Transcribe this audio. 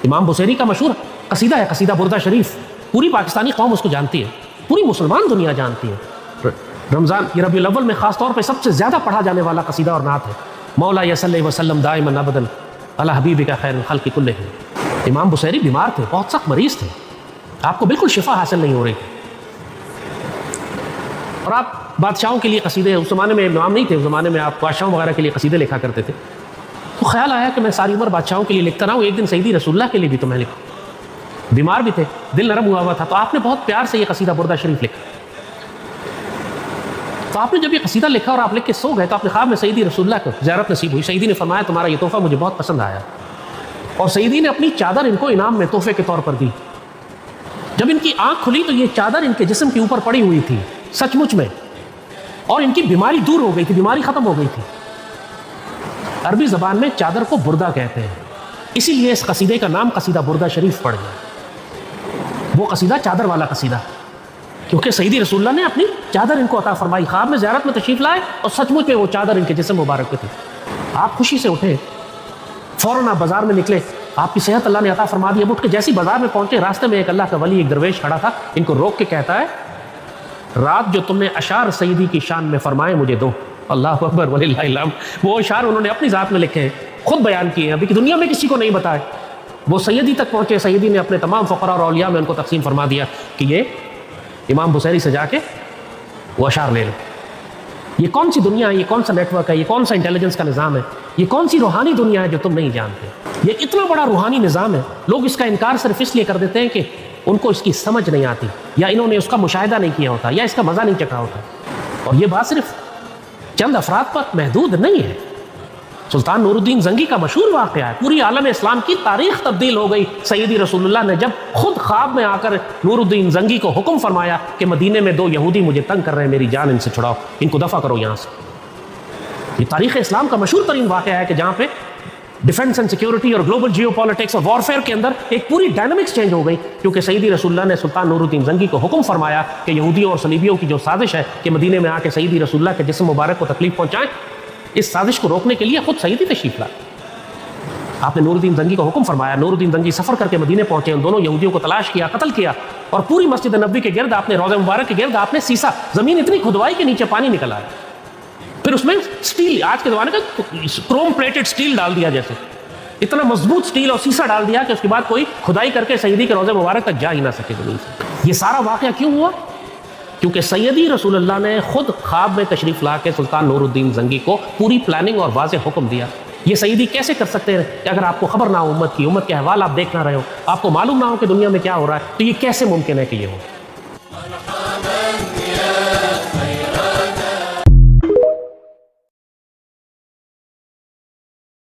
امام بصیری کا مشہور قصیدہ ہے قصیدہ بردہ شریف، پوری پاکستانی قوم اس کو جانتی ہے، پوری مسلمان دنیا جانتی ہے۔ رمضان یہ ربیع الاول میں خاص طور پہ سب سے زیادہ پڑھا جانے والا قصیدہ اور نعت ہے، مولا صلی وسلم دائما ابدا علی حبیبک خیر الخلق کلہم۔ امام بصیری بیمار تھے، بہت سخت مریض تھے، آپ کو بالکل شفا حاصل نہیں ہو رہی تھی، اور آپ بادشاہوں کے لیے قصیدے، اس زمانے میں امام نہیں تھے، اس زمانے میں آپ بادشاہوں وغیرہ کے لیے قصیدے لکھا کرتے تھے، تو خیال آیا کہ میں ساری عمر بادشاہوں کے لیے لکھتا رہا ہوں، ایک دن سیدی رسول اللہ کے لیے بھی تو میں لکھوں۔ بیمار بھی تھے، دل نرم ہوا تھا، تو آپ نے بہت پیار سے یہ قصیدہ بردہ شریف لکھا۔ تو آپ نے جب یہ قصیدہ لکھا اور آپ لکھ کے سو گئے تو آپ نے خواب میں سیدی رسول اللہ کو زیارت نصیب ہوئی، سیدی نے فرمایا تمہارا یہ تحفہ مجھے بہت پسند آیا، اور سیدی نے اپنی چادر ان کو انعام میں تحفے کے طور پر دی۔ جب ان کی آنکھ کھلی تو یہ چادر ان کے جسم کے اوپر پڑی ہوئی تھی سچ مچ میں، اور ان کی بیماری دور ہو گئی تھی، بیماری ختم ہو گئی تھی۔ عربی زبان میں چادر کو بردہ کہتے ہیں، اسی لیے اس قصیدے کا نام قصیدہ بردہ شریف پڑ گیا، وہ قصیدہ چادر والا قصیدہ، کیونکہ سیدی رسول اللہ نے اپنی چادر ان کو عطا فرمائی، خواب میں زیارت میں تشریف لائے اور سچ مچ میں وہ چادر ان کے جسم مبارک پہ تھی۔ آپ خوشی سے اٹھے، فوراً آپ بازار میں نکلے، آپ کی صحت اللہ نے عطا فرما دی، اب اٹھ کے جیسی بازار میں پہنچے، راستے میں ایک اللہ کا ولی، ایک درویش کھڑا تھا، ان کو روک کے کہتا ہے رات جو تم نے اشعار سیدی کی شان میں فرمائے مجھے دو۔ اللہ اکبر وللہ الحمد۔ وہ اشعار انہوں نے اپنی ذات میں لکھے ہیں، خود بیان کیے ہیں، ابھی کہ دنیا میں کسی کو نہیں بتائے۔ وہ سیدی تک پہنچے، سیدی نے اپنے تمام فقراء اور اولیاء میں ان کو تقسیم فرما دیا کہ یہ امام بصیری سے جا کے وہ اشعار لے لو۔ یہ کون سی دنیا ہے، یہ کون سا نیٹ ورک ہے، یہ کون سا انٹیلیجنس کا نظام ہے، یہ کون سی روحانی دنیا ہے جو تم نہیں جانتے۔ یہ اتنا بڑا روحانی نظام ہے، لوگ اس کا انکار صرف اس لیے کر دیتے ہیں کہ ان کو اس کی سمجھ نہیں آتی، یا انہوں نے اس کا مشاہدہ نہیں کیا ہوتا، یا اس کا مزہ نہیں چکھا ہوتا۔ اور یہ بات صرف چند افراد پر محدود نہیں ہے، سلطان نور الدین زنگی کا مشہور واقعہ ہے، پوری عالم اسلام کی تاریخ تبدیل ہو گئی سیدی رسول اللہ نے جب خود خواب میں آ کر نور الدین زنگی کو حکم فرمایا کہ مدینے میں 2 یہودی مجھے تنگ کر رہے ہیں، میری جان ان سے چھڑاؤ، ان کو دفع کرو یہاں سے۔ یہ تاریخ اسلام کا مشہور ترین واقعہ ہے کہ جہاں پہ ڈیفنس اینڈ سیکیورٹی اور گلوبل جیو پالیٹکس اور وارفیئر کے اندر ایک پوری ڈائنامکس چینج ہو گئی، کیونکہ سیدی رسول اللہ نے سلطان نور الدین زنگی کو حکم فرمایا کہ یہودیوں اور صلیبیوں کی جو سازش ہے کہ مدینے میں آ کے سیدی رسول اللہ کے جسم مبارک کو تکلیف پہنچائیں، اس سازش کو روکنے کے لیے خود سیدی تشریف لائے۔ آپ نے نور الدین زنگی کو حکم فرمایا، نور الدین زنگی سفر کر کے مدینے پہنچے، ان دونوں یہودیوں کو تلاش کیا، قتل کیا، اور پوری مسجد نبوی کے گرد آپ نے، روضہ مبارک کے گرد آپ نے سیسا، زمین اتنی کھدوائی کے نیچے پانی نکل آیا، پھر اس میں سٹیل، آج کے زمانے کا کروم پلیٹڈ سٹیل ڈال دیا، جیسے اتنا مضبوط سٹیل اور سیسا ڈال دیا کہ اس کے بعد کوئی کھدائی کر کے سیدی کے روضہ مبارک تک جا ہی نہ سکے زمین سے۔ یہ سارا واقعہ کیوں ہوا؟ کیونکہ سیدی رسول اللہ نے خود خواب میں تشریف لا کے سلطان نور الدین زنگی کو پوری پلاننگ اور واضح حکم دیا۔ یہ سیدی کیسے کر سکتے ہیں کہ اگر آپ کو خبر نہ ہو امت کی، امت کے احوال آپ دیکھ نہ رہے ہو، آپ کو معلوم نہ ہو کہ دنیا میں کیا ہو رہا ہے، تو یہ کیسے ممکن ہے کہ یہ ہو؟